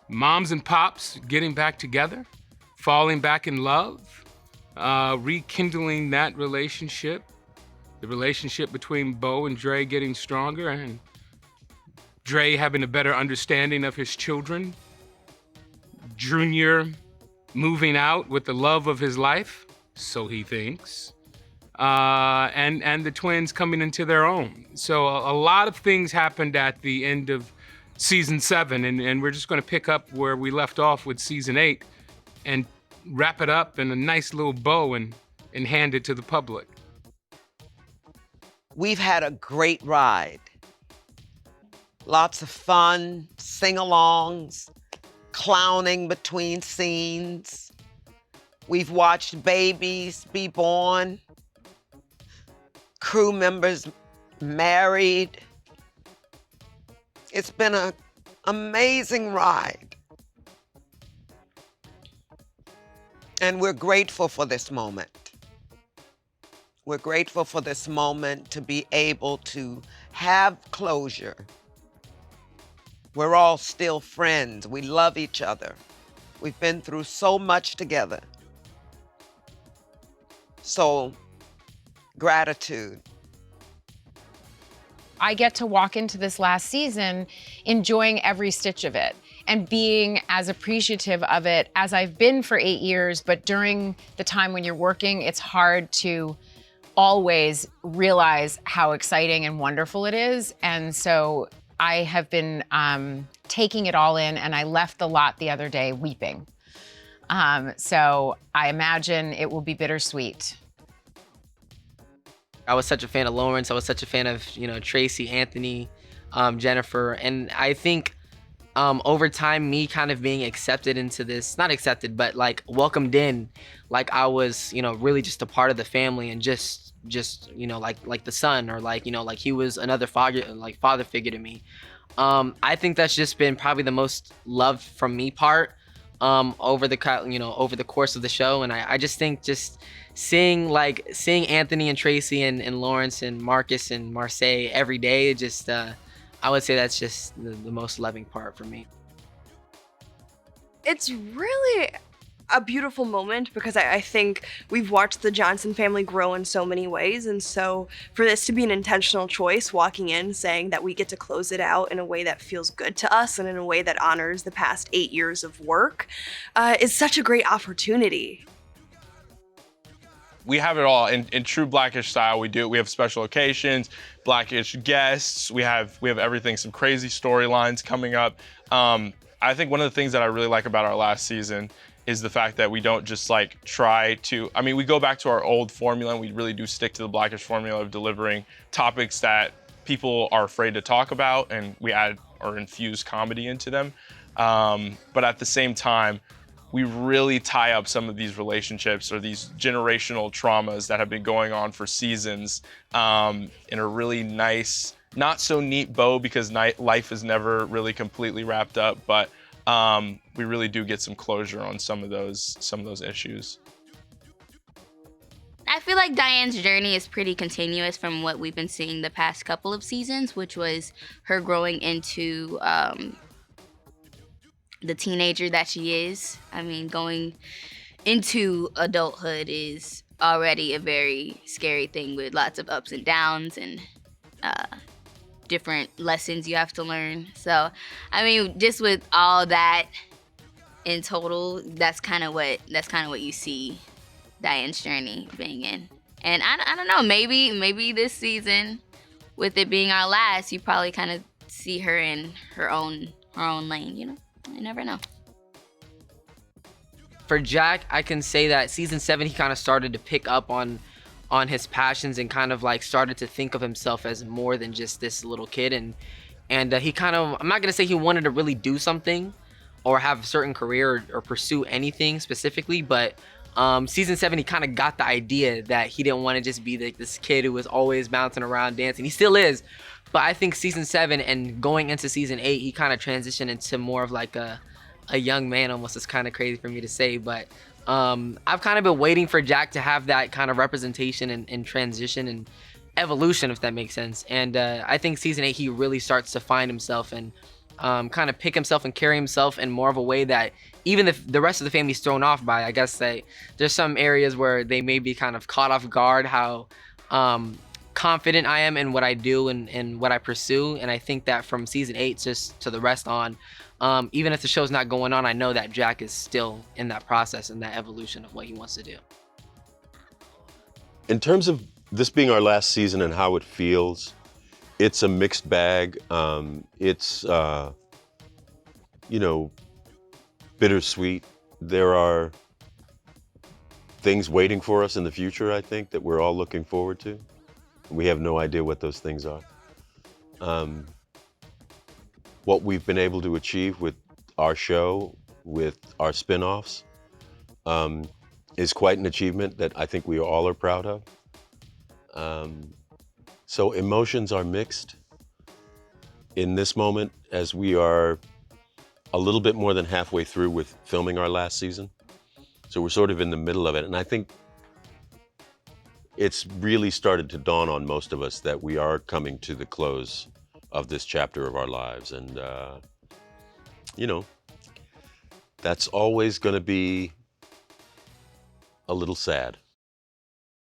moms and pops getting back together, falling back in love, rekindling that relationship, the relationship between Bo and Dre getting stronger, and Dre having a better understanding of his children, Junior moving out with the love of his life, so he thinks, and the twins coming into their own. So a lot of things happened at the end of season 7, and we're just going to pick up where we left off with season 8 and wrap it up in a nice little bow and hand it to the public. We've had a great ride. Lots of fun, sing-alongs, clowning between scenes. We've watched babies be born, crew members married. It's been an amazing ride. And we're grateful for this moment. We're grateful for this moment to be able to have closure. We're all still friends. We love each other. We've been through so much together. So, gratitude. I get to walk into this last season enjoying every stitch of it and being as appreciative of it as I've been for 8 years. But during the time when you're working, it's hard to always realize how exciting and wonderful it is. And so I have been taking it all in, and I left the lot the other day weeping. So I imagine it will be bittersweet. I was such a fan of Lawrence. I was such a fan of, Tracy, Anthony, Jennifer. And I think over time, me kind of being accepted into this, not accepted, but like welcomed in, like I was, really just a part of the family and just like the son, or like he was another father figure to me. I think that's just been probably the most loved from me part over the course of the show. And I just think seeing Anthony and Tracy and Lawrence and Marcus and Marseille every day, I would say that's just the most loving part for me. It's really a beautiful moment because I think we've watched the Johnson family grow in so many ways. And so for this to be an intentional choice, walking in saying that we get to close it out in a way that feels good to us and in a way that honors the past 8 years of work is such a great opportunity. We have it all in true Blackish style. We have special occasions, Blackish guests. We have everything, some crazy storylines coming up. I think one of the things that I really like about our last season is the fact that we don't just we go back to our old formula, and we really do stick to the Blackish formula of delivering topics that people are afraid to talk about, and we add or infuse comedy into them. But at the same time, we really tie up some of these relationships or these generational traumas that have been going on for seasons in a really nice, not so neat bow, because life is never really completely wrapped up, but we really do get some closure on some of those issues. I feel like Diane's journey is pretty continuous from what we've been seeing the past couple of seasons, which was her growing into the teenager that she is. I mean, going into adulthood is already a very scary thing with lots of ups and downs and different lessons you have to learn. So, I mean, just with all that in total, that's kind of what you see Diane's journey being in. And I don't know, maybe this season, with it being our last, you probably kind of see her in her own lane, You never know. For Jack, I can say that season 7, he kind of started to pick up on his passions and kind of like started to think of himself as more than just this little kid. And he kind of, I'm not going to say he wanted to really do something or have a certain career or pursue anything specifically, but season 7, he kind of got the idea that he didn't want to just be this kid who was always bouncing around dancing. He still is, but I think season 7 and going into season 8, he kind of transitioned into more of like a young man almost. It's kind of crazy for me to say, but I've kind of been waiting for Jack to have that kind of representation and transition and evolution, if that makes sense. And I think season 8, he really starts to find himself, and kind of pick himself and carry himself in more of a way that even if the rest of the family's thrown off by. I guess there's some areas where they may be kind of caught off guard how confident I am in what I do and what I pursue. And I think that from season 8 just to the rest on, even if the show's not going on, I know that Jack is still in that process and that evolution of what he wants to do. In terms of this being our last season and how it feels, it's a mixed bag. It's, bittersweet. There are things waiting for us in the future, I think, that we're all looking forward to. We have no idea what those things are. What we've been able to achieve with our show, with our spin-offs, is quite an achievement that I think we all are proud of. So emotions are mixed in this moment as we are a little bit more than halfway through with filming our last season. So we're sort of in the middle of it. And I think it's really started to dawn on most of us that we are coming to the close of this chapter of our lives. And, that's always going to be a little sad.